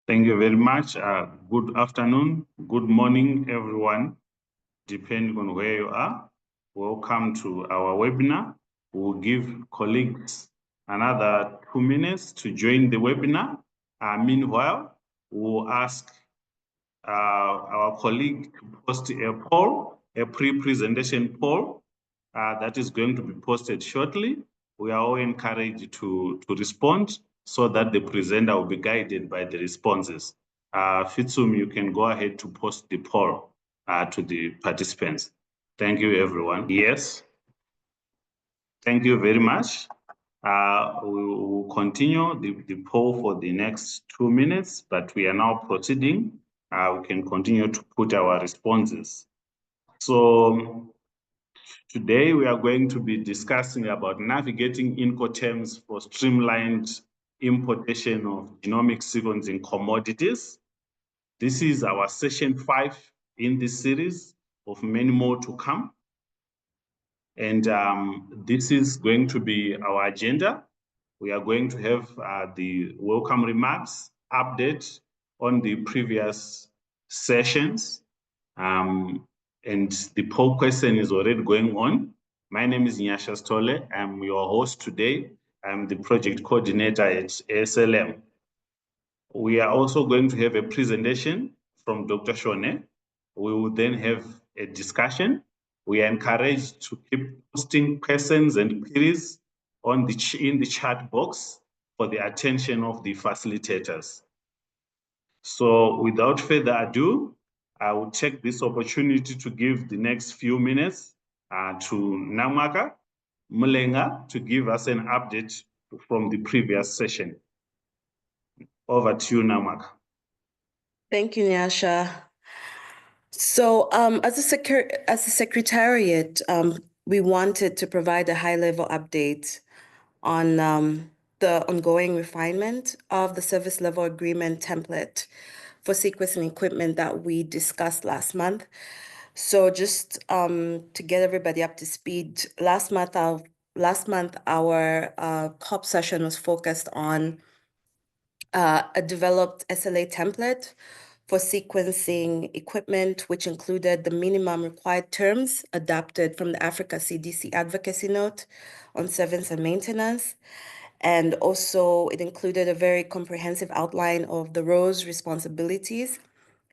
Thank you very much. Good afternoon, good morning, everyone, depending on where you are. Welcome to our webinar. We'll give colleagues another 2 minutes to join the webinar. Meanwhile, we'll ask our colleague to post a poll, a pre-presentation poll that is going to be posted shortly. We are all encouraged to respond so that the presenter will be guided by the responses. Fitsum, you can go ahead to post the poll to the participants. Thank you, everyone. Yes. Thank you very much. We will continue the poll for the next 2 minutes, but we are now proceeding. We can continue to put our responses. So today we are going to be discussing about navigating Incoterms for streamlined importation of genomic sequencing commodities. This is our session 5 in this series of many more to come. And this is going to be our agenda. We are going to have the welcome remarks, update on the previous sessions. And the poll question is already going on. My name is Nyasha Stole. I'm your host today. I'm the project coordinator at ASLM. We are also going to have a presentation from Dr. Shonhe. We will then have a discussion. We are encouraged to keep posting questions and queries in the chat box for the attention of the facilitators. So without further ado, I will take this opportunity to give the next few minutes to Namaka Mulenga to give us an update from the previous session. Over to you, Namaka. Thank you, Nyasha. So as a secretariat, we wanted to provide a high-level update on the ongoing refinement of the service level agreement template for sequencing equipment that we discussed last month. So just to get everybody up to speed, last month our CoP session was focused on a developed SLA template for sequencing equipment, which included the minimum required terms adapted from the Africa CDC advocacy note on service and maintenance. And also it included a very comprehensive outline of the roles, responsibilities.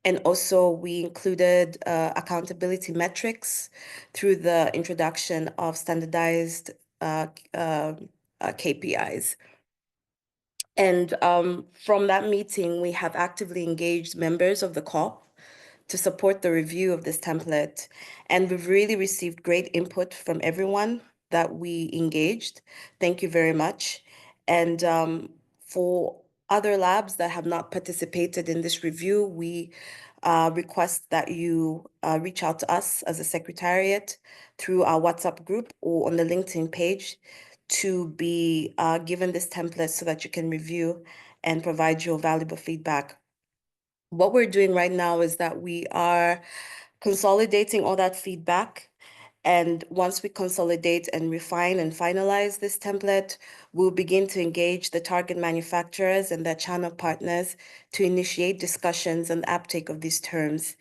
And also we included accountability metrics through the introduction of standardized KPIs. And from that meeting, we have actively engaged members of the CoP to support the review of this template. And we've really received great input from everyone that we engaged. Thank you very much. And for other labs that have not participated in this review, we request that you reach out to us as a secretariat through our WhatsApp group or on the LinkedIn page to be given this template so that you can review and provide your valuable feedback. What we're doing right now is that we are consolidating all that feedback. And once we consolidate and refine and finalize this template, we'll begin to engage the target manufacturers and their channel partners to initiate discussions on the uptake of these terms.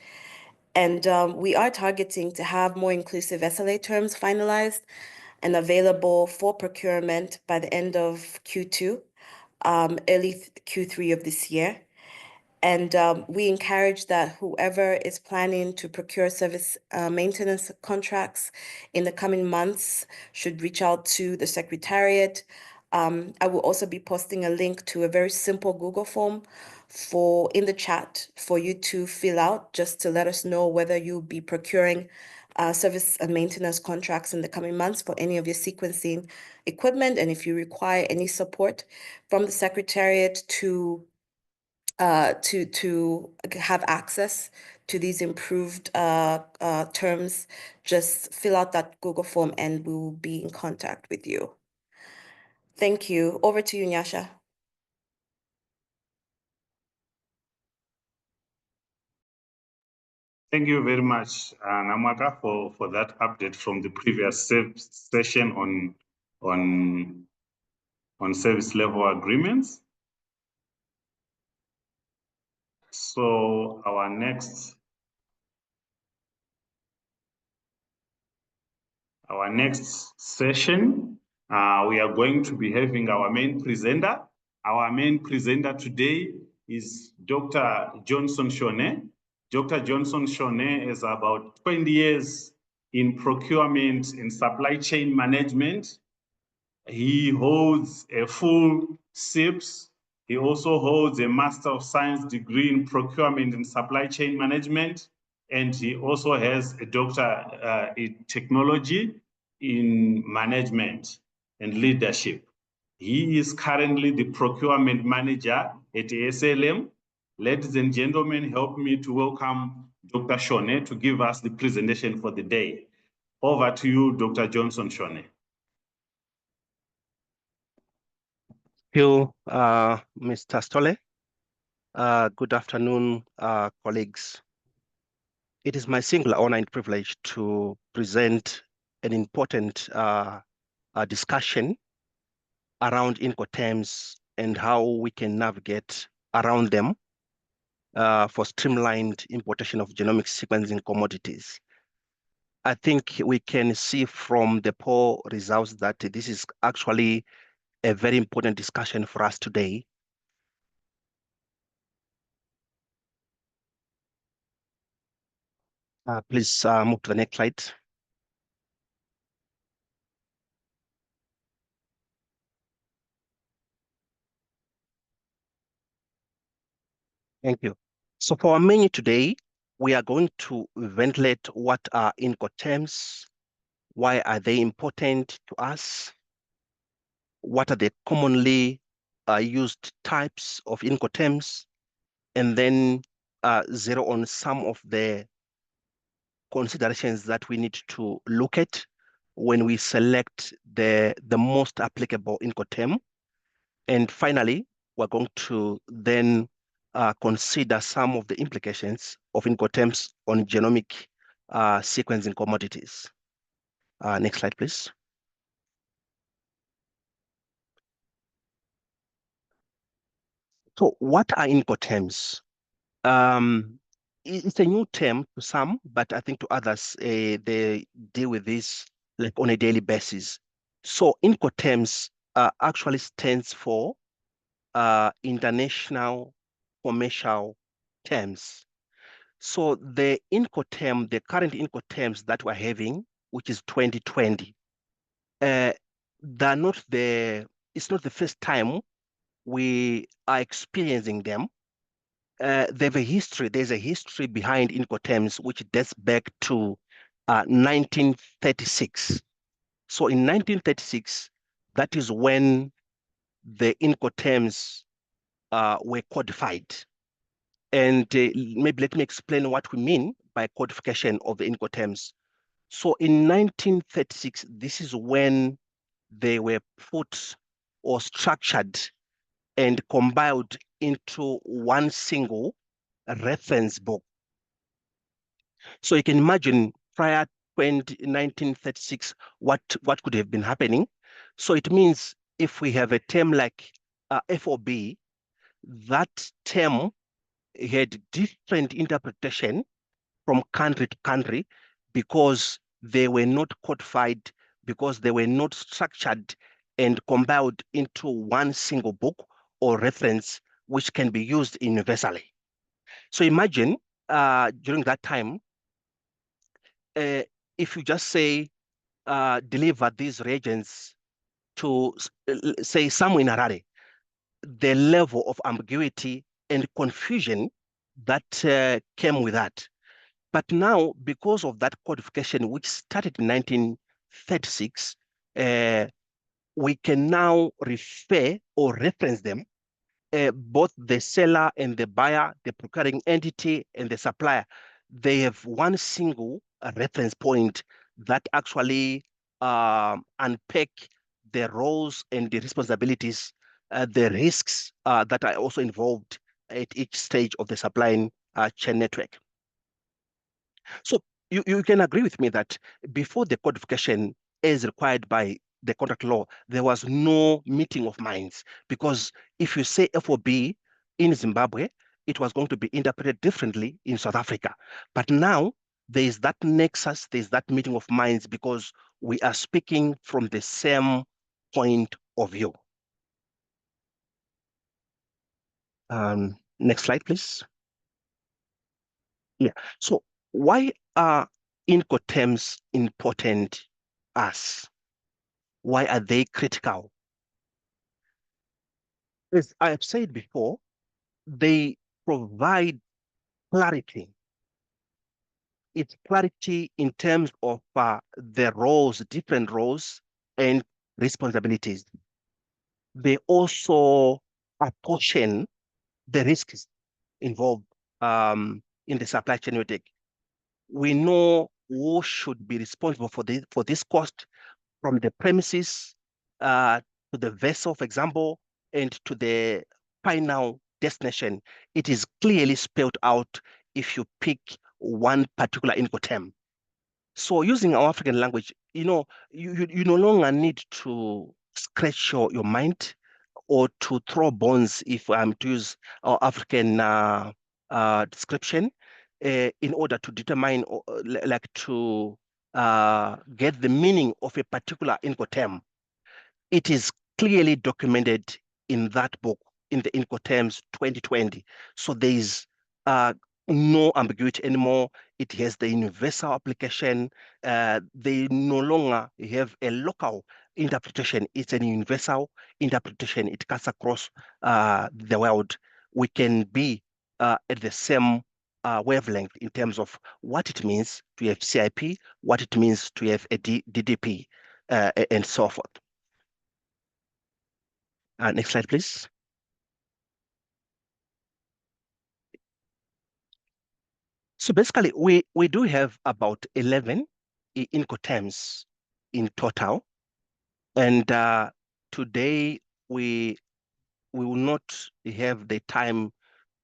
And we are targeting to have more inclusive SLA terms finalized and available for procurement by the end of Q2, early Q3 of this year. And we encourage that whoever is planning to procure service maintenance contracts in the coming months should reach out to the Secretariat. I will also be posting a link to a very simple Google form in the chat for you to fill out, just to let us know whether you'll be procuring service and maintenance contracts in the coming months for any of your sequencing equipment, and if you require any support from the Secretariat to have access to these improved terms, just fill out that Google form and we will be in contact with you. Thank you. Over to you, Nyasha. Thank you very much, Namaka, for that update from the previous session on service level agreements. So our next session, we are going to be having our main presenter. Our main presenter today is Dr. Johnson Shonhe. Dr. Johnson Shonhe is about 20 years in procurement and supply chain management. He holds a full SIPS. He also holds a Master of Science degree in procurement and supply chain management. And he also has a doctor in technology in management and leadership. He is currently the procurement manager at ASLM. Ladies and gentlemen, help me to welcome Dr. Shonhe to give us the presentation for the day. Over to you, Dr. Johnson Shonhe. Thank you, Mr. Stolle. Good afternoon, colleagues. It is my singular honor and privilege to present an important discussion around Incoterms and how we can navigate around them for streamlined importation of genomic sequencing commodities. I think we can see from the poll results that this is actually a very important discussion for us today. Please move to the next slide. Thank you. So for our menu today, we are going to ventilate what are Incoterms, why are they important to us, what are the commonly used types of Incoterms, and then zero on some of the considerations that we need to look at when we select the most applicable Incoterm. And finally, we're going to then consider some of the implications of Incoterms on genomic sequencing commodities. Next slide, please. So what are Incoterms? It's a new term to some, but I think to others, they deal with this like on a daily basis. So Incoterms actually stands for international commercial terms. So the Incoterm, the current Incoterms that we're having, which is 2020, it's not the first time we are experiencing them. There's a history behind Incoterms, which dates back to 1936. So in 1936, that is when the Incoterms were codified. And maybe let me explain what we mean by codification of the Incoterms. So in 1936, this is when they were put or structured and compiled into one single reference book. So you can imagine prior to 1936, what could have been happening. So it means if we have a term like FOB, that term had different interpretation from country to country because they were not codified, because they were not structured and compiled into one single book or reference which can be used universally. So imagine during that time, if you just say deliver these reagents to say somewhere in Harare, the level of ambiguity and confusion that came with that. But now, because of that codification, which started in 1936, we can now refer or reference them, both the seller and the buyer, the procuring entity and the supplier. They have one single reference point that actually unpack the roles and the responsibilities, the risks that are also involved at each stage of the supply chain network. So you can agree with me that before the codification as required by the contract law, there was no meeting of minds, because if you say FOB in Zimbabwe, it was going to be interpreted differently in South Africa. But now there is that nexus, there's that meeting of minds because we are speaking from the same point of view. Next slide, please. Yeah, so why are Incoterms important us? Why are they critical? As I have said before, they provide clarity. It's clarity in terms of the roles, different roles and responsibilities. They also apportion the risks involved in the supply chain network. We know who should be responsible for this cost, from the premises to the vessel, for example, and to the final destination. It is clearly spelled out if you pick one particular Incoterm. So using our African language, you know, you no longer need to scratch your mind or to throw bones, if I'm to use our African description, in order to determine, like to get the meaning of a particular Incoterm. It is clearly documented in that book, in the Incoterms 2020. So there is no ambiguity anymore. It has the universal application. They no longer have a local interpretation. It's a universal interpretation. It cuts across the world. We can be at the same wavelength in terms of what it means to have CIP, what it means to have a DDP, and so forth. Next slide, please. So basically, we do have about 11 Incoterms in total. And today, we will not have the time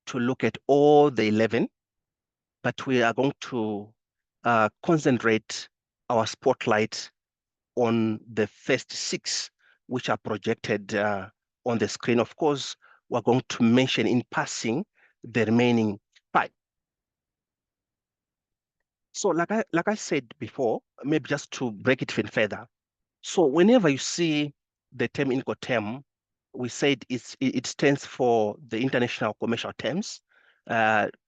to look at all the 11, but we are going to concentrate our spotlight on the first 6, which are projected on the screen. Of course, we're going to mention in passing the remaining 5. So like I said before, maybe just to break it even further. So whenever you see the term Incoterm, we said it stands for the International Commercial Terms,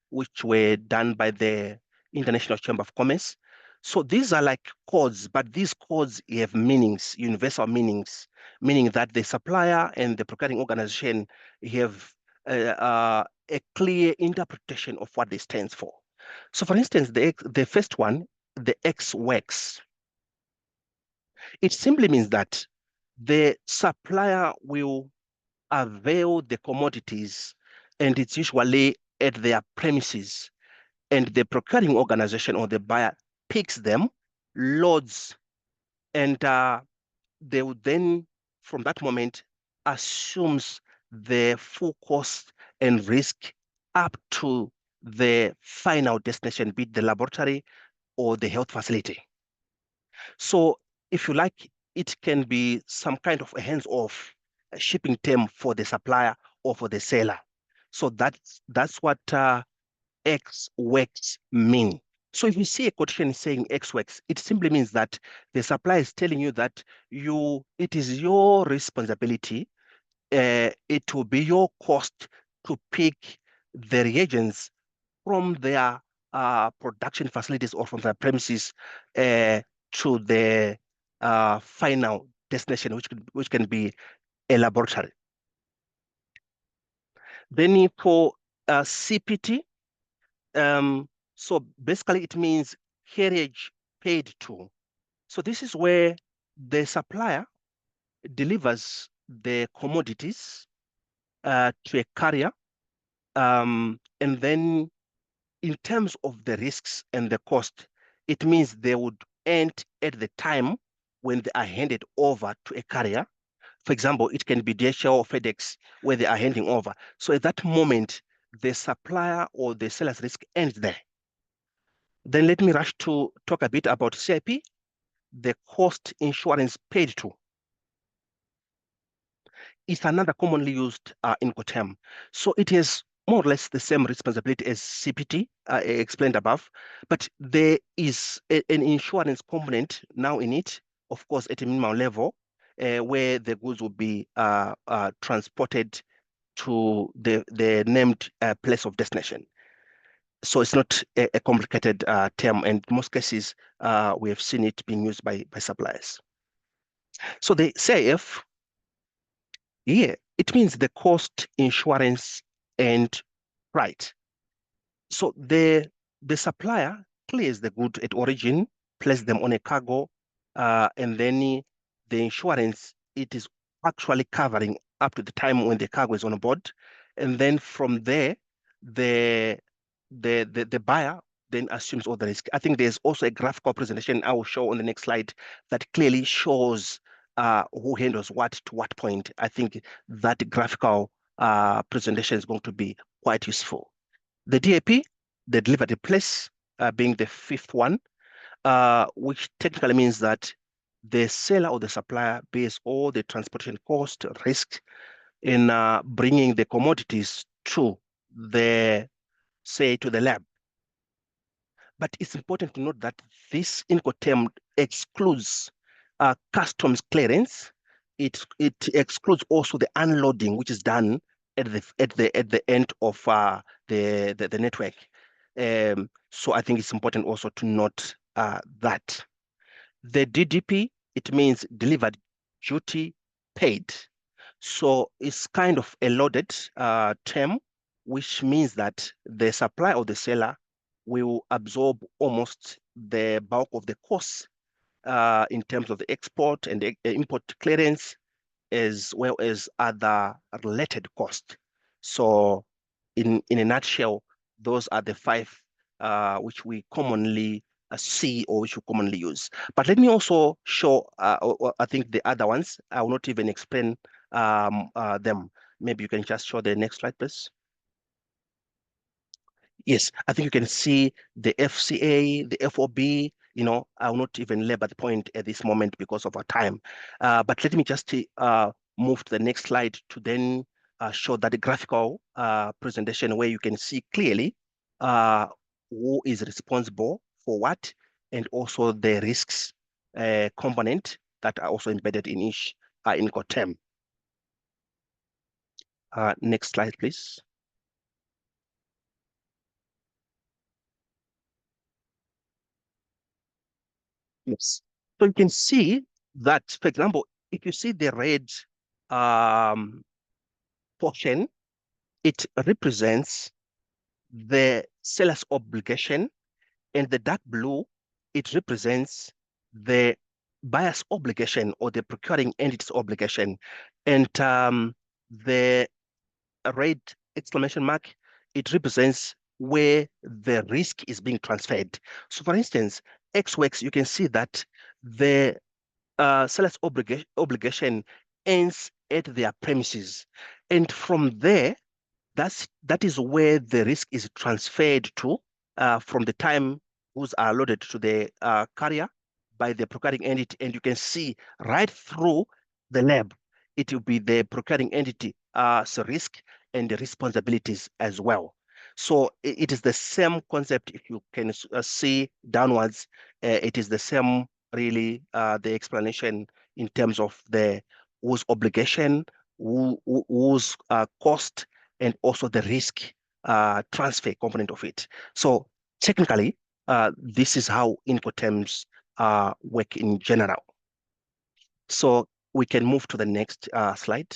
which were done by the International Chamber of Commerce. So these are like codes, but these codes have meanings, universal meanings, meaning that the supplier and the procuring organization have a clear interpretation of what they stand for. So for instance, the first one, the X works. It simply means that the supplier will avail the commodities, and it's usually at their premises, and the procuring organization or the buyer picks them, loads, and they will then, from that moment, assumes the full cost and risk up to the final destination, be it the laboratory or the health facility. So if you like, it can be some kind of a hands-off shipping term for the supplier or for the seller. So that's what X works mean. So if you see a quotation saying X works, it simply means that the supplier is telling you that it is your responsibility. It will be your cost to pick the reagents from their production facilities or from their premises to the final destination, which can be a laboratory. Then for CPT, so basically it means carriage paid to. So this is where the supplier delivers the commodities to a carrier, and then in terms of the risks and the cost, it means they would end at the time when they are handed over to a carrier. For example, it can be DHL or FedEx where they are handing over. So at that moment, the supplier or the seller's risk ends there. Then let me rush to talk a bit about CIP, the cost insurance paid to. It's another commonly used Incoterm. So it is more or less the same responsibility as CPT explained above, but there is an insurance component now in it, of course, at a minimum level, where the goods will be transported to the named place of destination. So it's not a complicated term, and in most cases, we have seen it being used by suppliers. So the CIF, here, it means the cost, insurance, and right. So the supplier clears the good at origin, places them on a cargo, and then the insurance, it is actually covering up to the time when the cargo is on board. And then from there, the buyer then assumes all the risk. I think there's also a graphical presentation I will show on the next slide that clearly shows who handles what to what point. I think that graphical presentation is going to be quite useful. The DAP, the delivery place, being the fifth one, which technically means that the seller or the supplier bears all the transportation cost, risk in bringing the commodities to the, say, to the lab. But it's important to note that this Incoterm excludes customs clearance. It excludes also the unloading, which is done at the end of the network. So I think it's important also to note that. The DDP, it means delivered duty paid. So it's kind of a loaded term, which means that the supplier or the seller will absorb almost the bulk of the costs in terms of the export and the import clearance, as well as other related costs. So in a nutshell, those are the five which we commonly see or which we commonly use. But let me also show, I think the other ones, I will not even explain them. Maybe you can just show the next slide, please. Yes, I think you can see the FCA, the FOB, you know, I will not even labor the point at this moment because of our time. But let me just move to the next slide to then show that graphical presentation where you can see clearly who is responsible for what, and also the risks component that are also embedded in each Incoterm. Next slide, please. Yes. So you can see that, for example, if you see the red portion, it represents the seller's obligation, and the dark blue, it represents the buyer's obligation or the procuring entity's obligation. And the red exclamation mark, it represents where the risk is being transferred. So for instance, XWorks, you can see that the seller's obligation ends at their premises. And from there, that is where the risk is transferred to from the time goods are loaded to the carrier by the procuring entity. And you can see right through the lab, it will be the procuring entity risk and the responsibilities as well. So it is the same concept. If you can see downwards, it is the same, really, the explanation in terms of the whose obligation, whose cost, and also the risk transfer component of it. So technically, this is how Incoterms work in general. So we can move to the next slide.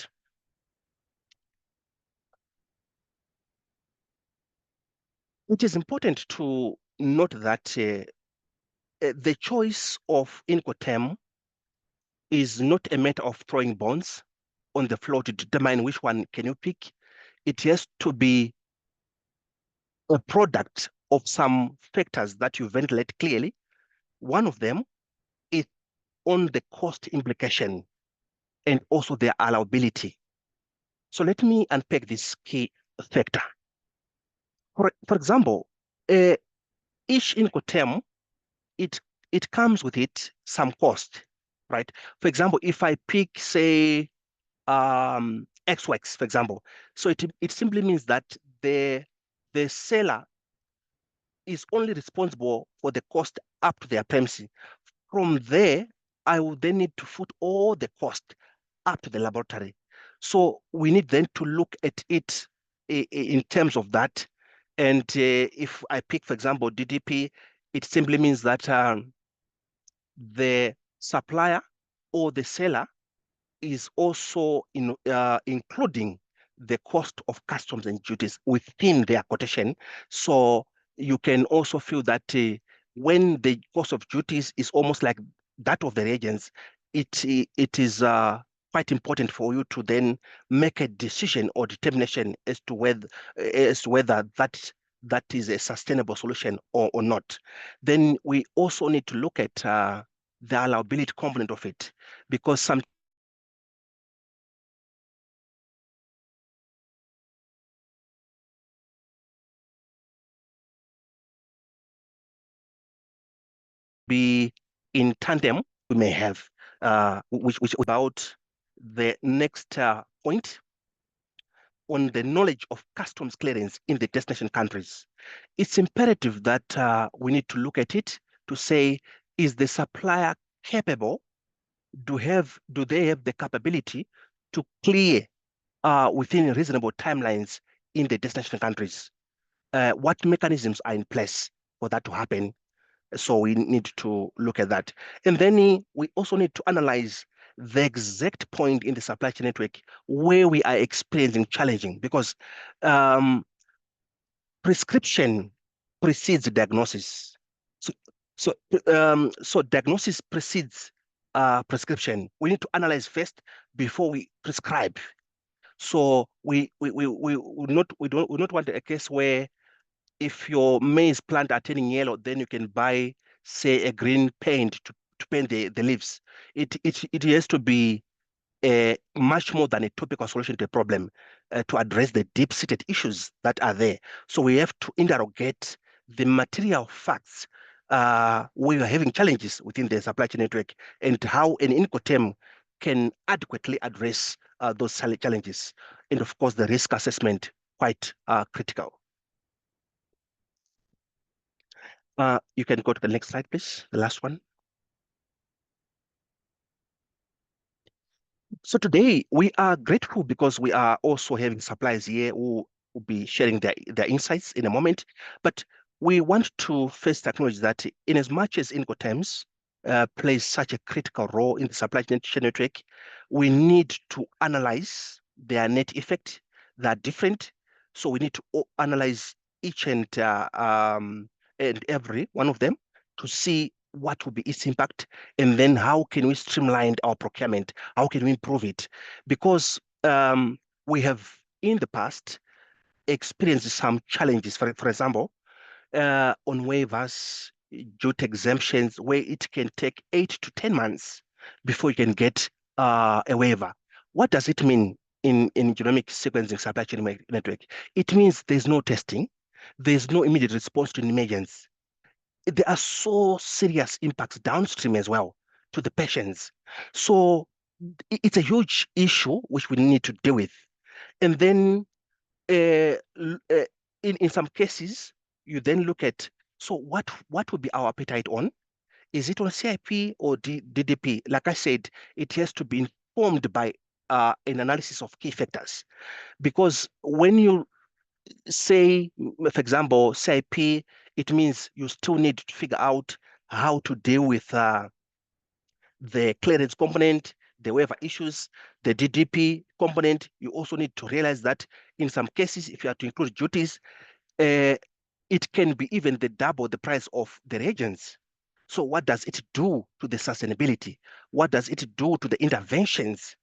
It is important to note that the choice of Incoterm is not a matter of throwing bones on the floor to determine which one can you pick. It has to be a product of some factors that you ventilate clearly. One of them is on the cost implication and also their allowability. So let me unpack this key factor. For example, each Incoterm, it comes with it some cost, right? For example, if I pick, say, XWorks, for example, so it simply means that the seller is only responsible for the cost up to their premises. From there, I will then need to foot all the cost up to the laboratory. So we need then to look at it in terms of that. And if I pick, for example, DDP, it simply means that the supplier or the seller is also including the cost of customs and duties within their quotation. So you can also feel that when the cost of duties is almost like that of the reagents, it is quite important for you to then make a decision or determination as to whether that is a sustainable solution or not. Then we also need to look at the allowability component of it, because some be in tandem we may have, which about the next point on the knowledge of customs clearance in the destination countries. It's imperative that we need to look at it to say, is the supplier capable? Do they have the capability to clear within reasonable timelines in the destination countries? What mechanisms are in place for that to happen? So we need to look at that. And then we also need to analyze the exact point in the supply chain network where we are experiencing challenging, because prescription precedes diagnosis. So diagnosis precedes prescription. We need to analyze first before we prescribe. So we don't want a case where if your maize plant are turning yellow, then you can buy, say, a green paint to paint the leaves. It has to be much more than a topical solution to a problem to address the deep-seated issues that are there. So we have to interrogate the material facts where we are having challenges within the supply chain network, and how an Incoterm can adequately address those challenges. And of course, the risk assessment, quite critical. You can go to the next slide, please, the last one. So today we are grateful because we are also having suppliers here who will be sharing their insights in a moment. But we want to first acknowledge that in as much as Incoterms plays such a critical role in the supply chain network, we need to analyze their net effect. They're different. So we need to analyze each and every one of them to see what will be its impact, and then how can we streamline our procurement? How can we improve it? Because we have in the past experienced some challenges. For example, on waivers, due to exemptions, where it can take 8 to 10 months before you can get a waiver. What does it mean in genomic sequencing supply chain network? It means there's no testing, there's no immediate response to an emergency. There are so serious impacts downstream as well to the patients. So it's a huge issue which we need to deal with. And then in some cases, you then look at, so what would be our appetite on? Is it on CIP or DDP? Like I said, it has to be informed by an analysis of key factors. Because when you say, for example, CIP, it means you still need to figure out how to deal with the clearance component, the waiver issues, the DDP component. You also need to realize that in some cases, if you are to include duties, it can be even double the price of the reagents. So what does it do to the sustainability? What does it do to the interventions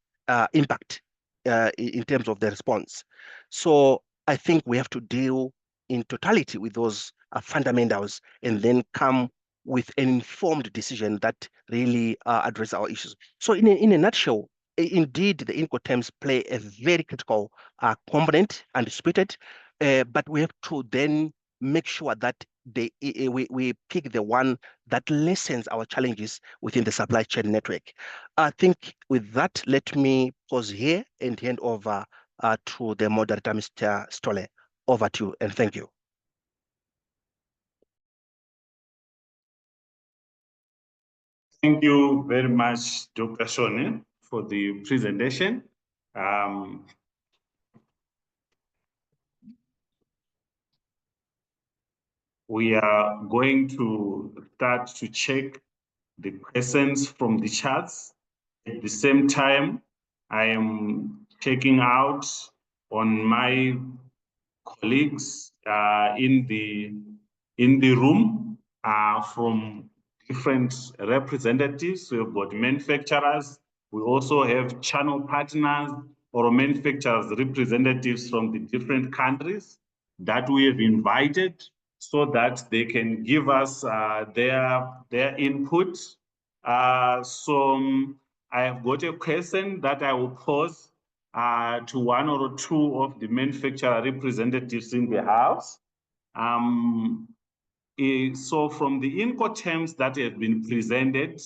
impact in terms of the response? So I think we have to deal in totality with those fundamentals, and then come with an informed decision that really address our issues. So in a nutshell, indeed, the Incoterms play a very critical component, undisputed, but we have to then make sure that we pick the one that lessens our challenges within the supply chain network. I think with that, let me pause here and hand over to the moderator, Mr. Stolle. Over to you, and thank you. Thank you very much, Dr. Shonhe, for the presentation. We are going to start to check the questions from the charts. At the same time, I am checking out on my colleagues in the room from different representatives. We've got manufacturers. We also have channel partners or manufacturers representatives from the different countries that we have invited so that they can give us their input. So I have got a question that I will pose to one or two of the manufacturer representatives in the house. So from the Incoterms that have been presented,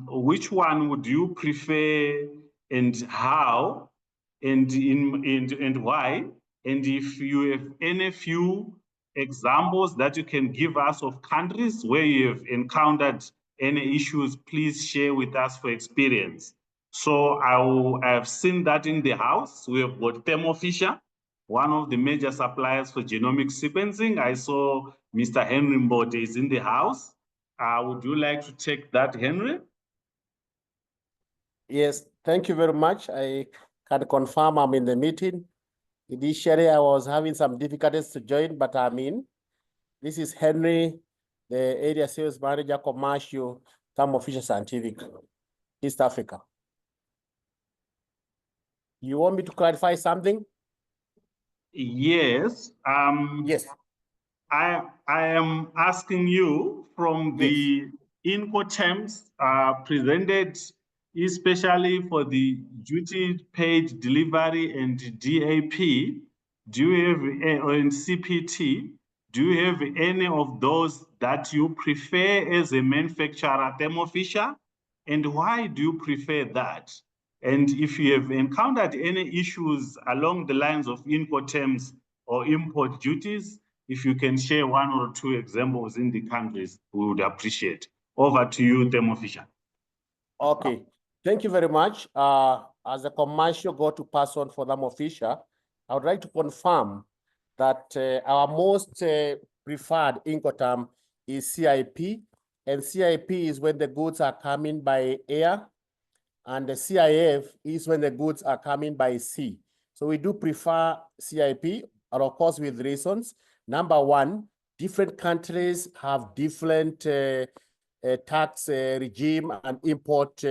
which one would you prefer and how and why? And if you have any few examples that you can give us of countries where you have encountered any issues, please share with us for experience. So I have seen that in the house. We have got Thermo Fisher, one of the major suppliers for genomic sequencing. I saw Mr. Henry Mbote is in the house. Would you like to take that, Henry? Yes, thank you very much. I can confirm I'm in the meeting. Initially, I was having some difficulties to join, but I'm in. This is Henry, the Area Sales Manager, Commercial, Thermo Fisher Scientific, East Africa. You want me to clarify something? Yes. Yes. I am asking you from the Incoterms presented, especially for the duty paid delivery and DAP, do you have, or in CPT, do you have any of those that you prefer as a manufacturer, Thermo Fisher? And why do you prefer that? And if you have encountered any issues along the lines of Incoterms or import duties, if you can share one or two examples in the countries, we would appreciate. Over to you, Thermo Fisher. Okay, thank you very much. As a commercial go-to person for Thermo Fisher, I would like to confirm that our most preferred Incoterm is CIP, and CIP is when the goods are coming by air, and the CIF is when the goods are coming by sea. So we do prefer CIP, and of course with reasons. Number one, different countries have different tax regime and import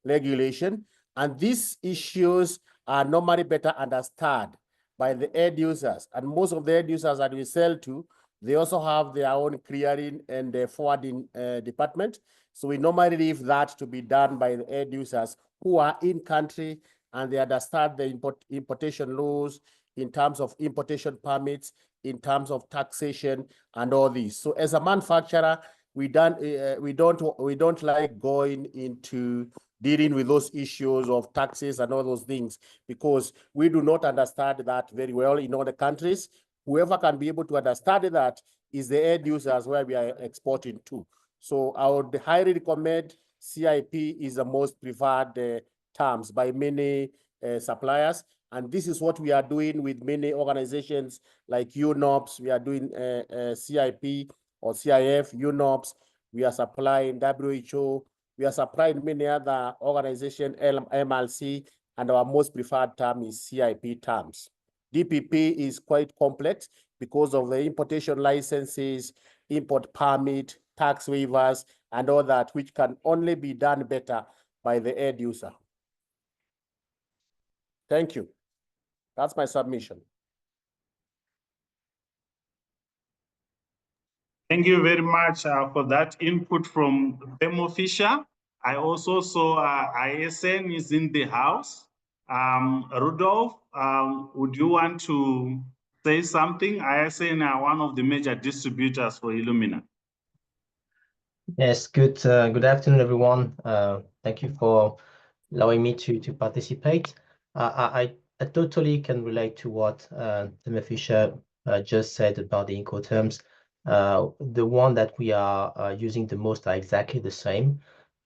regulation. And these issues are normally better understood by the end users. And most of the end users that we sell to, they also have their own clearing and forwarding department. So we normally leave that to be done by the end users who are in country and they understand the importation laws in terms of importation permits, in terms of taxation and all these. So as a manufacturer, we don't like going into dealing with those issues of taxes and all those things because we do not understand that very well in other countries. Whoever can be able to understand that is the end users where we are exporting to. So I would highly recommend CIP is the most preferred terms by many suppliers. And this is what we are doing with many organizations like UNOPS. We are doing CIP or CIF, UNOPS. We are supplying WHO. We are supplying many other organizations, MLC, and our most preferred term is CIP terms. DPP is quite complex because of the importation licenses, import permit, tax waivers, and all that, which can only be done better by the end user. Thank you. That's my submission. Thank you very much for that input from Thermo Fisher. I also saw ISN is in the house. Rudolph, would you want to say something? ISN are one of the major distributors for Illumina. Yes, good afternoon, everyone. Thank you for allowing me to participate. I I totally can relate to what Tim Fisher just said about the Incoterms. The one that we are using the most are exactly the same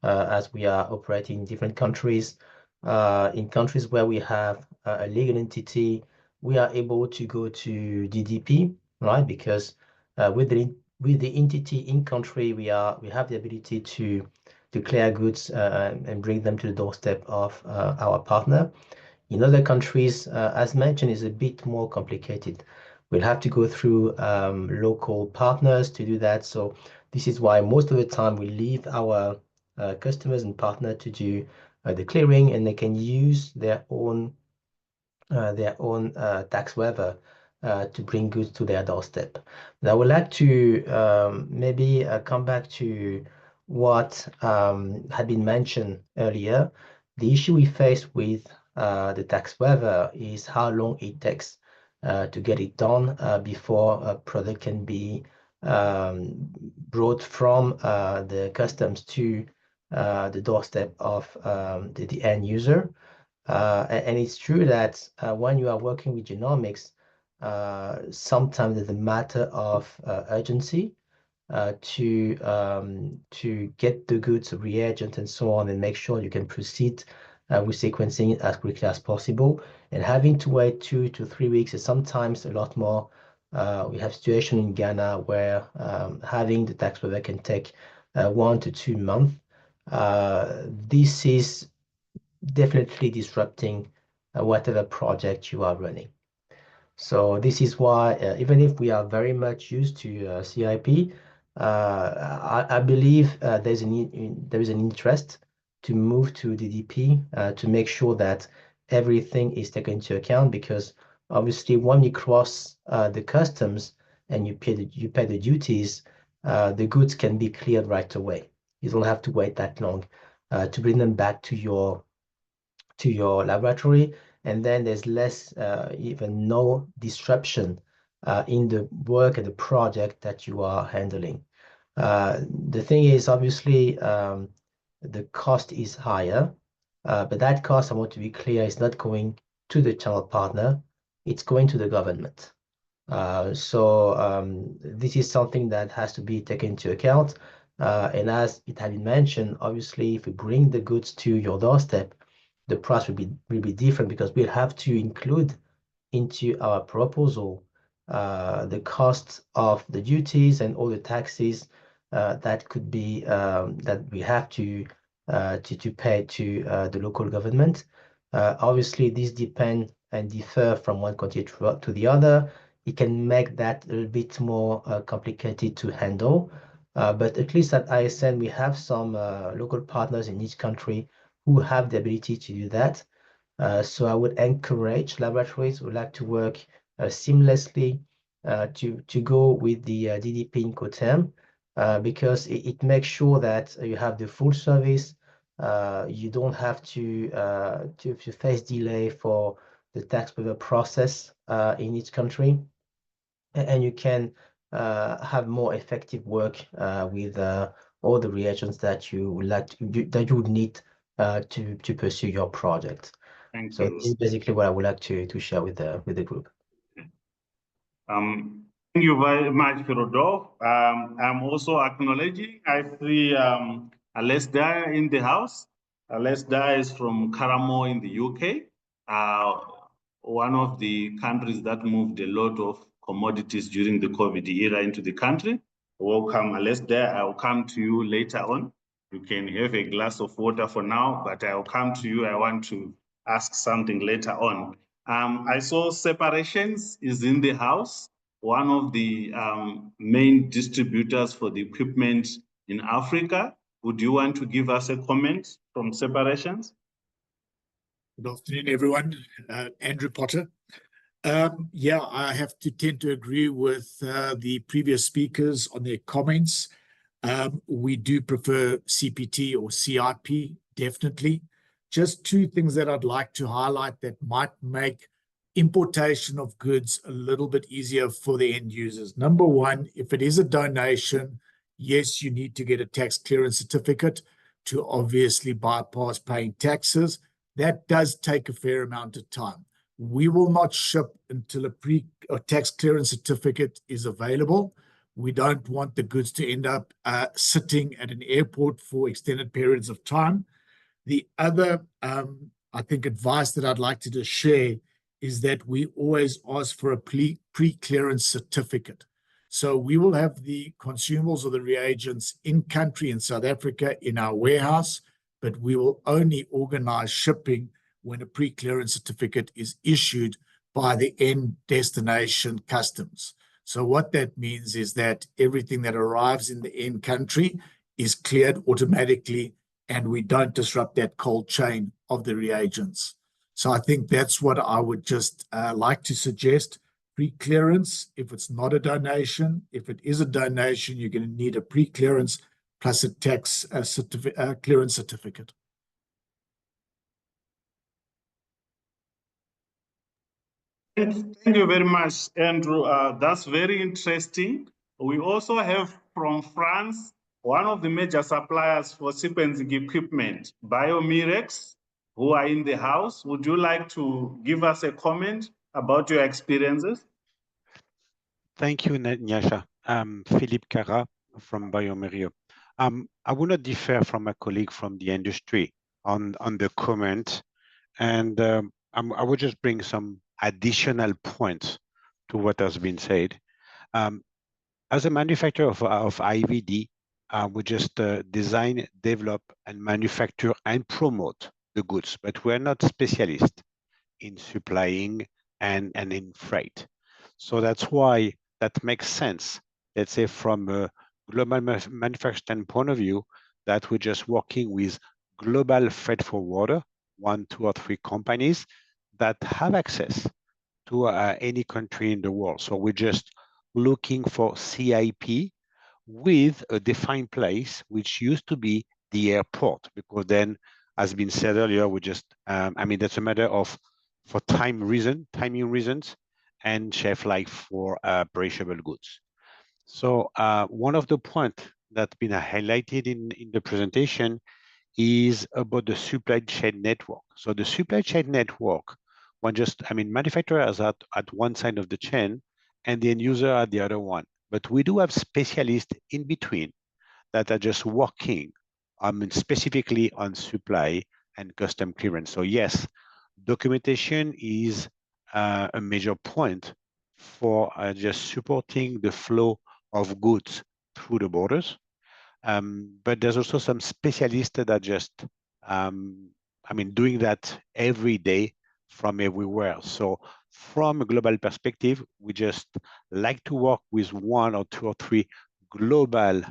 as we are operating in different countries. In countries where we have a legal entity, we are able to go to DDP, right? Because with the entity in country, we have the ability to declare goods and bring them to the doorstep of our partner. In other countries, as mentioned, is a bit more complicated. We'll have to go through local partners to do that. So this is why most of the time we leave our customers and partner to do the clearing, and they can use their own tax waiver to bring goods to their doorstep. Now, I would like to maybe come back to what had been mentioned earlier. The issue we face with the tax waiver is how long it takes to get it done before a product can be brought from the customs to the doorstep of the end user. And it's true that when you are working with genomics, sometimes it's a matter of urgency to get the goods, reagent, and so on, and make sure you can proceed with sequencing as quickly as possible. And having to wait 2 to 3 weeks is sometimes a lot more. We have situation in Ghana where having the tax waiver can take 1 to 2 months. This is definitely disrupting whatever project you are running. So this is why, even if we are very much used to CIP, I believe there is an interest to move to DDP to make sure that everything is taken into account, because obviously when you cross the customs and you pay the duties, the goods can be cleared right away. You don't have to wait that long to bring them back to your laboratory, and then there's less, even no disruption in the work and the project that you are handling. The thing is, obviously, the cost is higher, but that cost, I want to be clear, is not going to the channel partner, it's going to the government. So this is something that has to be taken into account. And as it had been mentioned, obviously, if we bring the goods to your doorstep, the price will be different, because we'll have to include into our proposal the cost of the duties and all the taxes that could be that we have to pay to the local government. Obviously, these depend and differ from one country to the other. It can make that a little bit more complicated to handle. But at least at ISN, we have some local partners in each country who have the ability to do that. So I would encourage laboratories who like to work seamlessly to go with the DDP Incoterm, because it makes sure that you have the full service. You don't have to face delay for the tax waiver process in each country, and you can have more effective work with all the reagents that you would would need to pursue your project. Thank So you. this is basically what I would like to share with the group. Thank you very much, Rodolphe. I'm also acknowledging I see Alesda in the house. Alesda is from Caramo in the UK, one of the countries that moved a lot of commodities during the COVID era into the country. Welcome, Alesda. I'll come to you later on. You can have a glass of water for now, but I'll come to you. I want to ask something later on. I saw Separations is in the house, one of the main distributors for the equipment in Africa. Would you want to give us a comment from Separations? Good afternoon, everyone. Andrew Potter. Yeah, I have to tend to agree with the previous speakers on their comments. We do prefer CPT or CIP, definitely. Just two things that I'd like to highlight that might make importation of goods a little bit easier for the end users. Number one, if it is a donation, yes, you need to get a tax clearance certificate to obviously bypass paying taxes. That does take a fair amount of time. We will not ship until a tax clearance certificate is available. We don't want the goods to end up sitting at an airport for extended periods of time. The other, I think, advice that I'd like to just share is that we always ask for a pre-clearance certificate. So we will have the consumables or the reagents in country in South Africa in our warehouse, but we will only organize shipping when a pre-clearance certificate is issued by the end destination customs. So what that means is that everything that arrives in the end country is cleared automatically, and we don't disrupt that cold chain of the reagents. So I think that's what I would just like to suggest. Pre-clearance, if it's not a donation. If it is a donation, you're going to need a pre-clearance plus a tax clearance certificate. Thank you very much, Andrew. That's very interesting. We also have from France, one of the major suppliers for sequencing equipment, Biomirex, who are in the house. Would you like to give us a comment about your experiences? Thank you, Nyasha. Philippe Cara from Biomerio. I would not differ from a colleague from the industry on the comment, and I would just bring some additional points to what has been said. As a manufacturer of IVD, we just design, develop, and manufacture and promote the goods, but we're not specialists in supplying and in freight. So that's why that makes sense, let's say, from a global manufacturing point of view, that we're just working with global freight forwarder, 1, 2, or 3 companies that have access to any country in the world. So we're just looking for CIP with a defined place, which used to be the airport, because then, as been said earlier, we just, I mean, that's a matter of, for timing reasons, and shelf life for perishable goods. So one of the points that's been highlighted in the presentation is about the supply chain network. So the supply chain network, manufacturers at one side of the chain and the end user at the other one. But we do have specialists in between that are just working specifically on supply and custom clearance. So yes, documentation is a major point for just supporting the flow of goods through the borders. But there's also some specialists that are just, doing that every day from everywhere. So from a global perspective, we just like to work with 1 or 2 or 3 global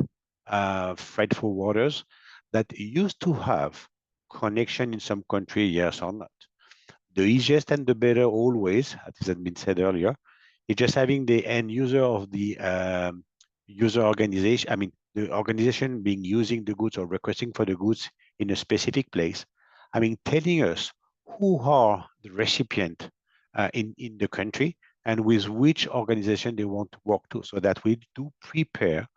freight forwarders that used to have connection in some country, yes or not. The easiest and the better always, as has been said earlier, is just having the end user of the user organization, the organization being using the goods or requesting for the goods in a specific place, telling us who are the recipient in the country and with which organization they want to work to, so that we do prepare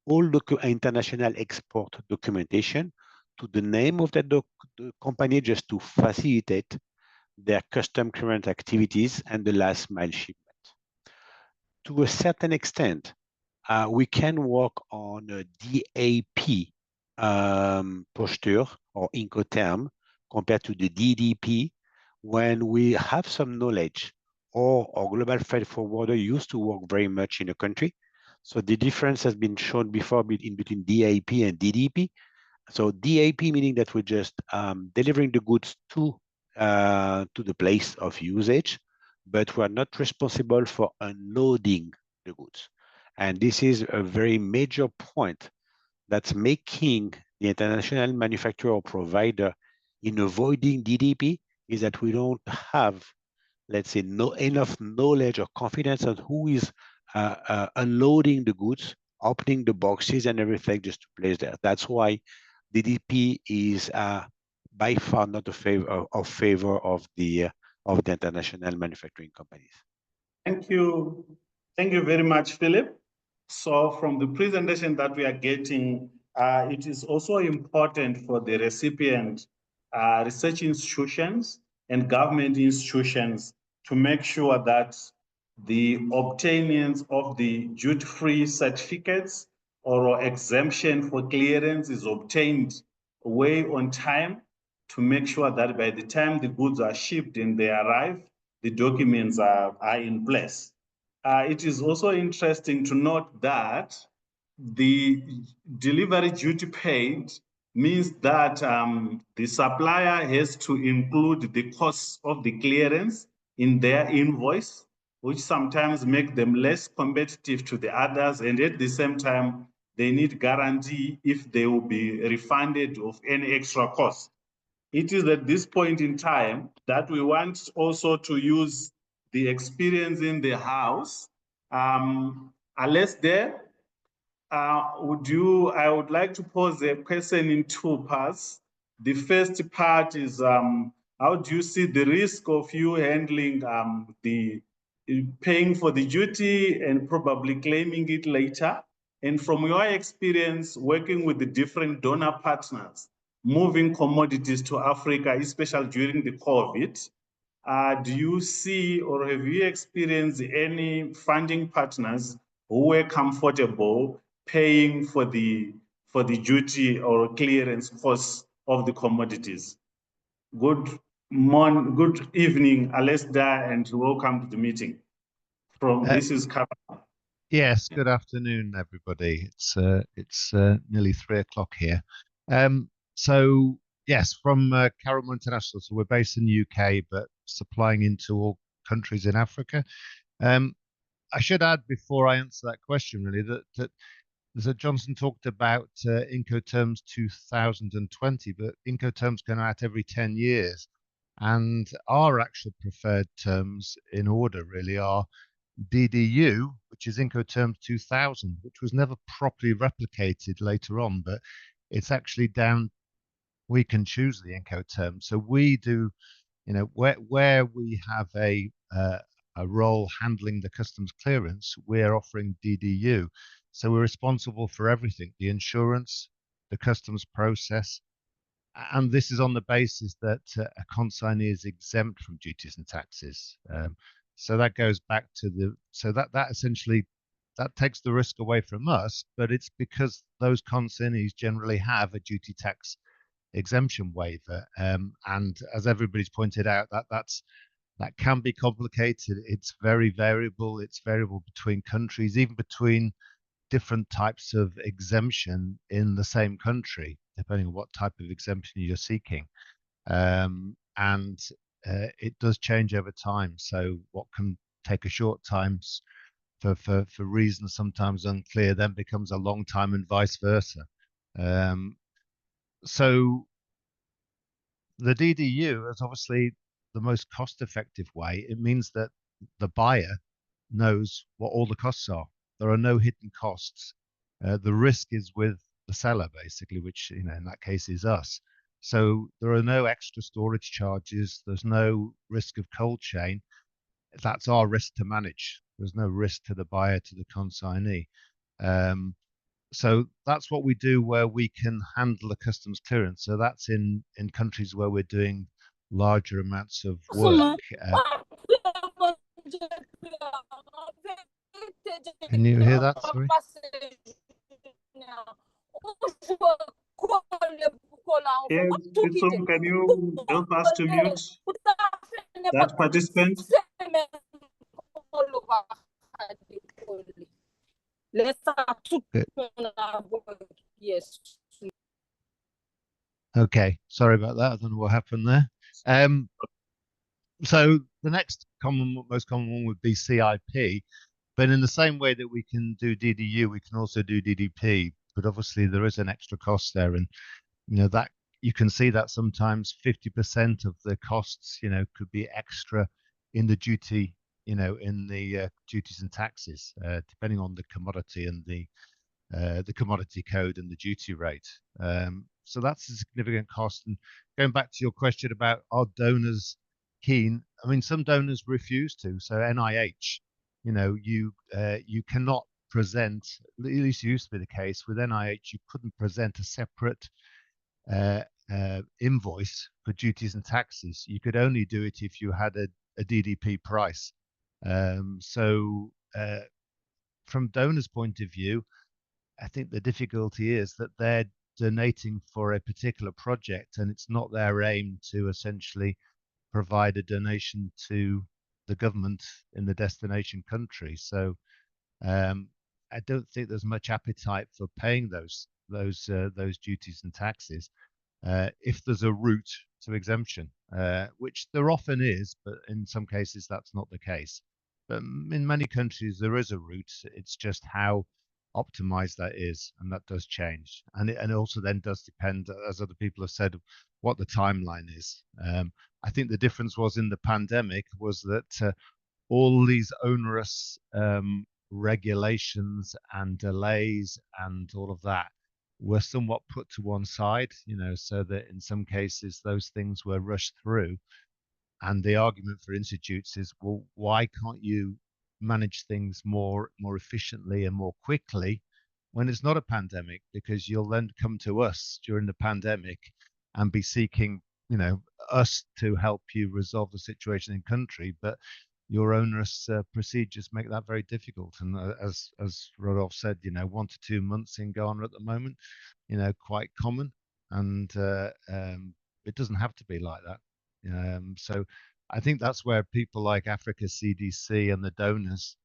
all the international export documentation to the name of that company, just to facilitate their custom clearance activities and the last mile shipment. To a certain extent, we can work on a DAP posture or Incoterm compared to the DDP when we have some knowledge, or our global freight forwarder used to work very much in a country. So the difference has been shown before in between DAP and DDP. So DAP meaning that we're just delivering the goods to the place of usage, but we're not responsible for unloading the goods. And this is a very major point that's making the international manufacturer or provider in avoiding DDP, is that we don't have, let's say, enough knowledge or confidence on who is unloading the goods, opening the boxes and everything just to place there. That's why DDP is by far not a favor of the international manufacturing companies. Thank you. Thank you very much, Philip. So from the presentation that we are getting, it is also important for the recipient research institutions and government institutions to make sure that the obtainance of the duty-free certificates or exemption for clearance is obtained way on time, to make sure that by the time the goods are shipped and they arrive, the documents are in place. It is also interesting to note that the delivery duty paid means that the supplier has to include the costs of the clearance in their invoice, which sometimes make them less competitive to the others. And at the same time, they need guarantee if they will be refunded of any extra cost. It is at this point in time that we want also to use the experience in the house. Unless there, I would like to pose a question in two parts. The first part is, how do you see the risk of you handling the paying for the duty and probably claiming it later? And from your experience working with the different donor partners, moving commodities to Africa, especially during the COVID, do you see or have you experienced any funding partners who were comfortable paying for the duty or clearance costs of the commodities? Good morning, good evening, Alesda, and welcome to the meeting. This is Kaba. Yes, good afternoon, everybody. It's nearly 3 o'clock here. So yes, from Caramo International. So we're based in the UK, but supplying into all countries in Africa. I should add before I answer that question, really, that Johnson talked about Incoterms 2020, but Incoterms go out every 10 years. And our actual preferred terms in order really are DDU, which is Incoterms 2000, which was never properly replicated later on, but it's actually down, we can choose the Incoterms. So we do, you know, where we have a role handling the customs clearance, we're offering DDU. So we're responsible for everything, the insurance, the customs process, and this is on the basis that a consignee is exempt from duties and taxes. So that goes back to that essentially, that takes the risk away from us, but it's because those consignees generally have a duty tax exemption waiver. And as everybody's pointed out, that can be complicated. It's very variable. It's variable between countries, even between different types of exemption in the same country, depending on what type of exemption you're seeking. It does change over time. So what can take a short time for reasons sometimes unclear then becomes a long time, and vice versa. So the DDU is obviously the most cost-effective way. It means that the buyer knows what all the costs are. There are no hidden costs. The risk is with the seller, basically, which, you know, in that case is us. So there are no extra storage charges. There's no risk of cold chain. That's our risk to manage. There's no risk to the buyer, to the consignee. So that's what we do where we can handle the customs clearance. So that's in countries where we're doing larger amounts of work. Can you hear that? Sorry. Yes, can you help us to mute that participant? Yes. Okay, sorry about that. I don't know what happened there. So the next most common one would be CIP, but in the same way that we can do DDU, we can also do DDP. But obviously there is an extra cost there, and you know that you can see that sometimes 50% of the costs, you know, could be extra in the duty, you know, in the duties and taxes, depending on the commodity and the commodity code and the duty rate. So that's a significant cost. And going back to your question about are donors keen? I mean, some donors refuse to. So NIH, you know, you cannot present, at least it used to be the case with NIH, you couldn't present a separate invoice for duties and taxes. You could only do it if you had a a DDP price. From donors' point of view, I think the difficulty is that they're donating for a particular project, and it's not their aim to essentially provide a donation to the government in the destination country. So I don't think there's much appetite for paying those duties and taxes if there's a route to exemption, which there often is, but in some cases that's not the case. But in many countries there is a route. It's just how optimized that is, and that does change. And it also then does depend, as other people have said, what the timeline is. I think the difference was in the pandemic was that all these onerous regulations and delays and all of that were somewhat put to one side, so that in some cases those things were rushed through. And the argument for institutes is, well, why can't you manage things more efficiently and more quickly when it's not a pandemic? Because you'll then come to us during the pandemic and be seeking, us to help you resolve the situation in country, but your onerous procedures make that very difficult. And as Rodolphe said, 1 to 2 months in Ghana at the moment, quite common. And it doesn't have to be like that. So I think that's where people like Africa CDC and the donors,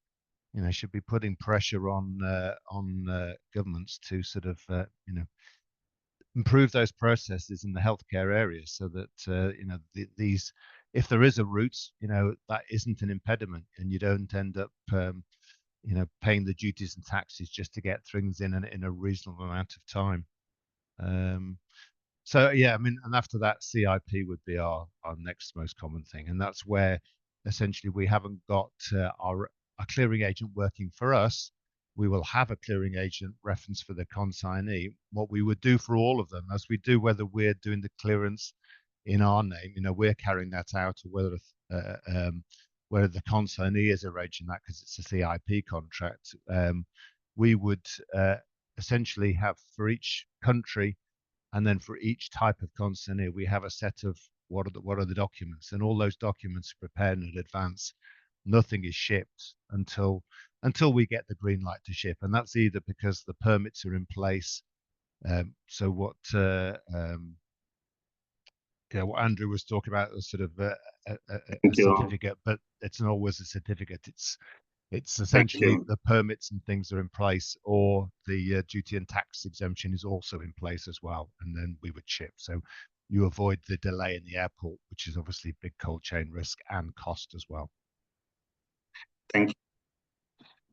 should be putting pressure on governments to sort of, improve those processes in the healthcare area, so that these, if there is a route, that isn't an impediment, and you don't end up, paying the duties and taxes just to get things in a reasonable amount of time. So yeah, I mean, and after that, CIP would be our next most common thing, and that's where essentially we haven't got our clearing agent working for us. We will have a clearing agent reference for the consignee. What we would do for all of them, as we do whether we're doing the clearance in our name, we're carrying that out, or whether the consignee is arranging that because it's a CIP contract, we would essentially have for each country, and then for each type of consignee, we have a set of what are the documents, and all those documents are prepared in advance. Nothing is shipped until we get the green light to ship, and that's either because the permits are in place. So what Andrew was talking about was sort of a certificate, but it's not always a certificate. It's essentially the permits and things are in place, or the duty and tax exemption is also in place as well, and then we would ship. So you avoid the delay in the airport, which is obviously big cold chain risk and cost as well. Thank you.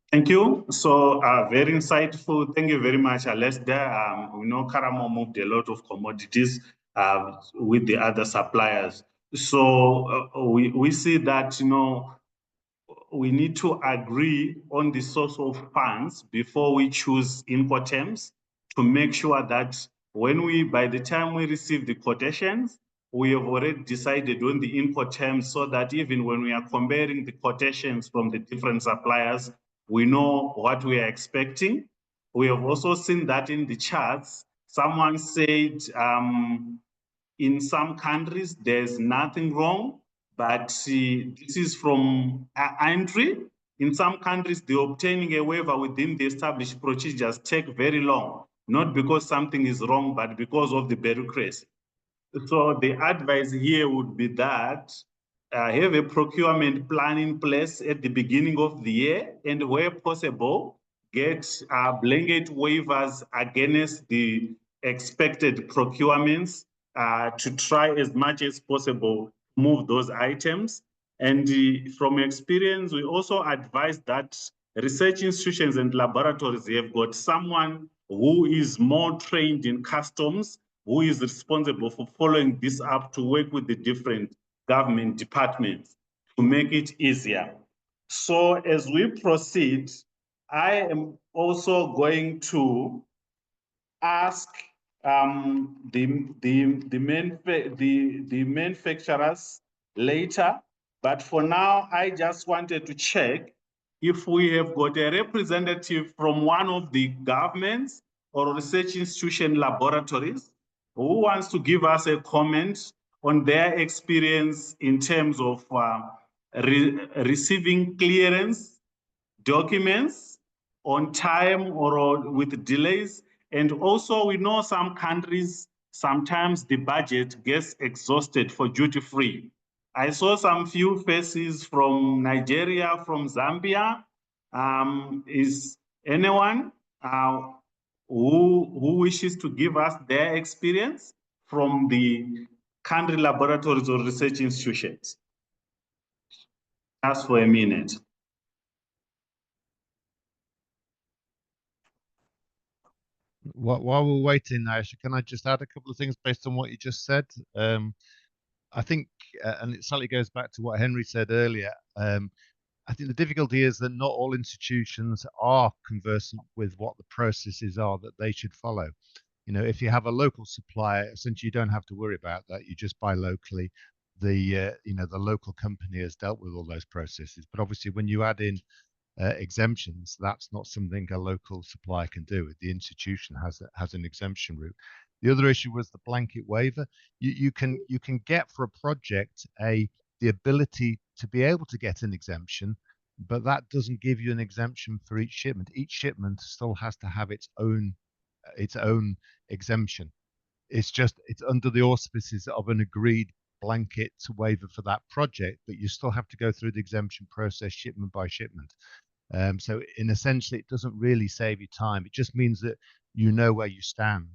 Thank you. So very insightful. Thank you very much, Alesda. We know Karamo moved a lot of commodities with the other suppliers. So we see that, we need to agree on the source of funds before we choose Incoterms, to make sure that by the time we receive the quotations, we have already decided on the Incoterms, so that even when we are comparing the quotations from the different suppliers, we know what we are expecting. We have also seen that in the charts. Someone said in some countries there's nothing wrong, but this is from entry. In some countries, the obtaining a waiver within the established procedures take very long, not because something is wrong, but because of the bureaucracy. So the advice here would be that have a procurement plan in place at the beginning of the year, and where possible, get blanket waivers against the expected procurements to try as much as possible move those items. And from experience, we also advise that research institutions and laboratories have got someone who is more trained in customs, who is responsible for following this up, to work with the different government departments to make it easier. So as we proceed, I am also going to ask the manufacturers later, but for now, I just wanted to check if we have got a representative from one of the governments or research institution laboratories who wants to give us a comment on their experience in terms of receiving clearance documents on time or with delays. And also we know some countries, sometimes the budget gets exhausted for duty-free. I saw some few faces from Nigeria, from Zambia. Is anyone who wishes to give us their experience from the country laboratories or research institutions? Just for a minute. While we're waiting, Aisha, can I just add a couple of things based on what you just said? I think, and it slightly goes back to what Henry said earlier, I think the difficulty is that not all institutions are conversant with what the processes are that they should follow. You know, if you have a local supplier, essentially you don't have to worry about that. You just buy locally. The the local company has dealt with all those processes. But obviously, when you add in exemptions, that's not something a local supplier can do. The institution has an exemption route. The other issue was the blanket waiver. You can get for a project the ability to be able to get an exemption, but that doesn't give you an exemption for each shipment. Each shipment still has to have its own exemption. It's under the auspices of an agreed blanket waiver for that project, but you still have to go through the exemption process shipment by shipment. So in essentially, it doesn't really save you time. It just means that you know where you stand,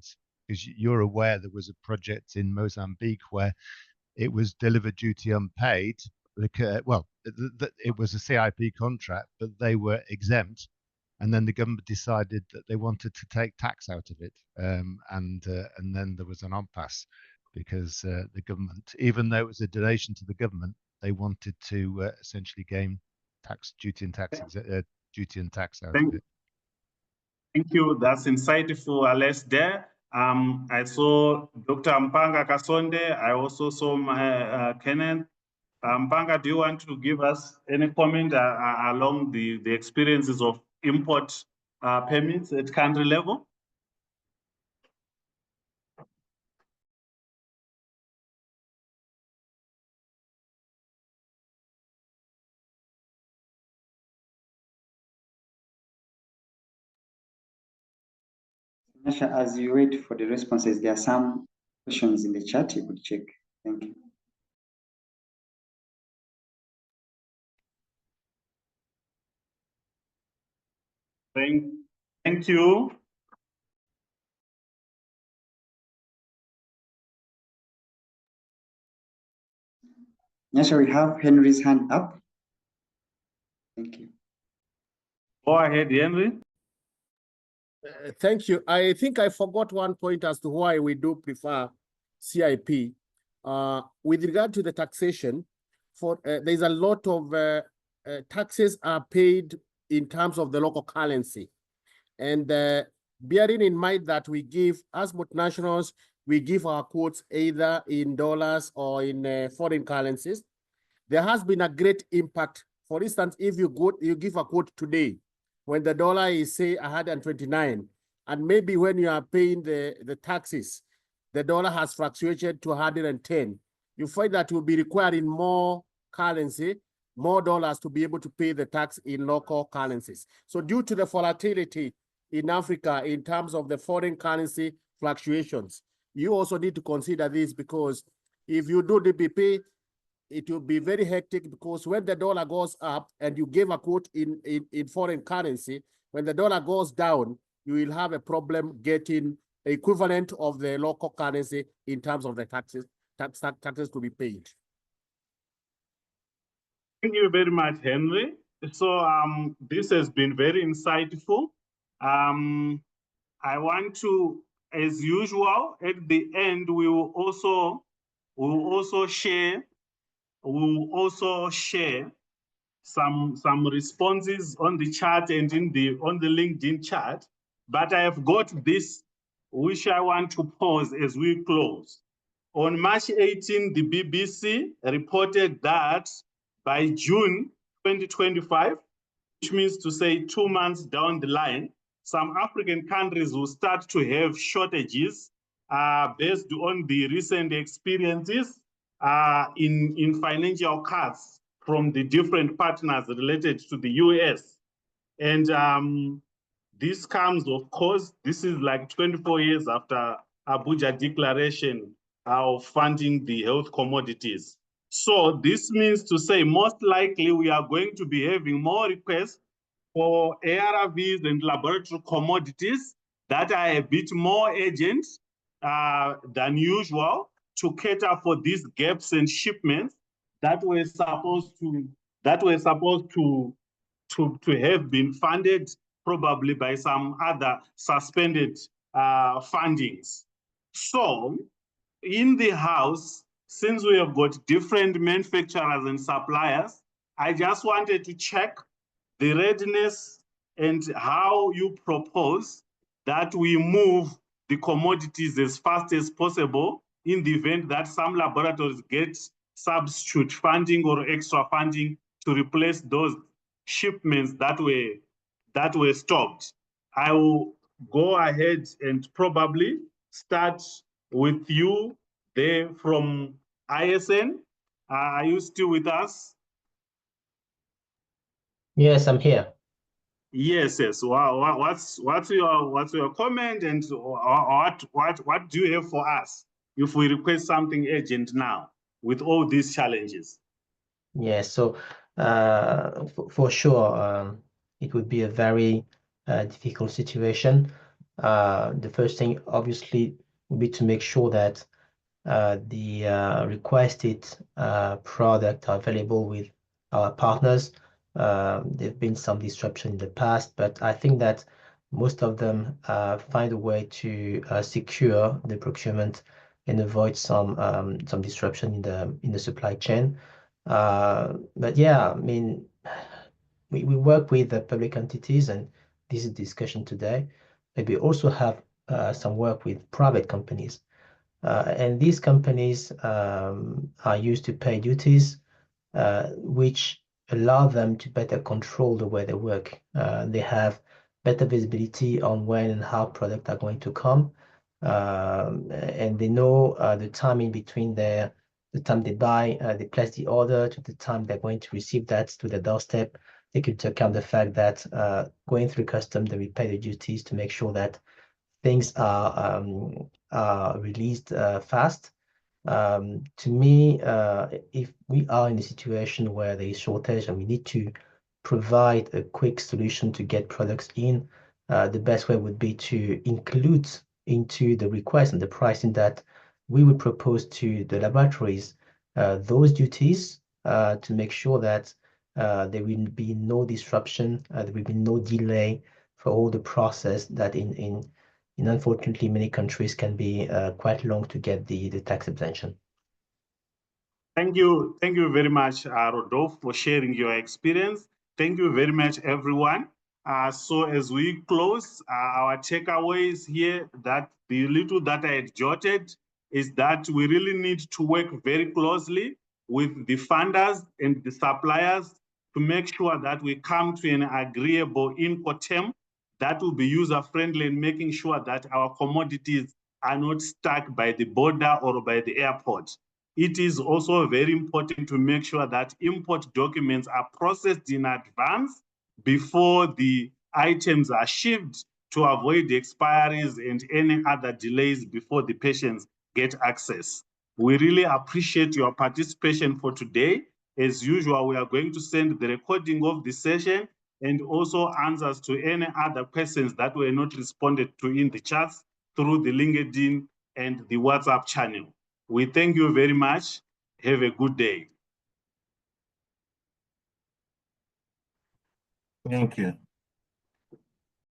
because you're aware there was a project in Mozambique where it was delivered duty unpaid. Well, it was a CIP contract, but they were exempt, and then the government decided that they wanted to take tax out of it, and then there was an impasse because the government, even though it was a donation to the government, they wanted to essentially gain duty and tax out of it. Thank you. That's insightful, Alex there. I saw Dr. Mpanga Kasonde. I also saw Kenneth. Mpanga, do you want to give us any comment along the experiences of import permits at country level? As you wait for the responses, there are some questions in the chat you could check. Thank you. Thank you. Yes, we have Henry's hand up. Thank you. Go ahead, Henry. Thank you. I think I forgot one point as to why we do prefer CIP. With regard to the taxation, there's a lot of taxes are paid in terms of the local currency. And bearing in mind that we give, as multinationals, we give our quotes either in dollars or in foreign currencies, there has been a great impact. For instance, if you give a quote today, when the dollar is, say, 129, and maybe when you are paying the taxes, the dollar has fluctuated to 110, you find that you'll be requiring more currency, more dollars to be able to pay the tax in local currencies. So due to the volatility in Africa in terms of the foreign currency fluctuations, you also need to consider this, because if you do the DPP, it will be very hectic, because when the dollar goes up and you give a quote in foreign currency, when the dollar goes down, you will have a problem getting equivalent of the local currency in terms of the taxes to be paid. Thank you very much, Henry. So this has been very insightful. I want to, as usual, at the end, we will also share some responses on the chat and on the LinkedIn chat. But I have got this, which I want to pause as we close. On March 18, the BBC reported that by June 2025, which means to say 2 months down the line, some African countries will start to have shortages based on the recent experiences in financial cuts from the different partners related to the US. And this comes, of course, this is like 24 years after Abuja Declaration of funding the health commodities. So this means to say most likely we are going to be having more requests for ARVs and laboratory commodities that are a bit more urgent than usual to cater for these gaps and shipments that were supposed to have been funded probably by some other suspended fundings. So in the house, since we have got different manufacturers and suppliers, I just wanted to check the readiness and how you propose that we move the commodities as fast as possible in the event that some laboratories get substitute funding or extra funding to replace those shipments that were stopped. I will go ahead and probably start with you there from ISN. Are you still with us? Yes, I'm here. Yes, yes. What's your comment, and what do you have for us if we request something urgent now with all these challenges? Yes, so for sure, it would be a very difficult situation. The first thing, obviously, would be to make sure that the requested product are available with our partners. There've been some disruption in the past, but I think that most of them find a way to secure the procurement and avoid some disruption in the supply chain. But yeah, I mean, we work with the public entities, and this is discussion today. But we also have some work with private companies. And these companies are used to pay duties, which allow them to better control the way they work. They have better visibility on when and how products are going to come. And they know the timing between the time they buy, they place the order to the time they're going to receive that to the doorstep. They could account the fact that going through customs, they will pay the duties to make sure that things are released fast. To me, if we are in a situation where there is shortage and we need to provide a quick solution to get products in, the best way would be to include into the request and the pricing that we would propose to the laboratories those duties to make sure that there will be no disruption, there will be no delay for all the process that in unfortunately many countries can be quite long to get the tax exemption. Thank you very much, Rodolphe, for sharing your experience. Thank you very much, everyone. So as we close, our takeaways here, that the little that I had jotted is that we really need to work very closely with the funders and the suppliers to make sure that we come to an agreeable Incoterm that will be user-friendly and making sure that our commodities are not stuck by the border or by the airport. It is also very important to make sure that import documents are processed in advance before the items are shipped to avoid the expiries and any other delays before the patients get access. We really appreciate your participation for today. As usual, we are going to send the recording of the session and also answers to any other questions that were not responded to in the chats through the LinkedIn and the WhatsApp channel. We thank you very much. Have a good day. Thank you.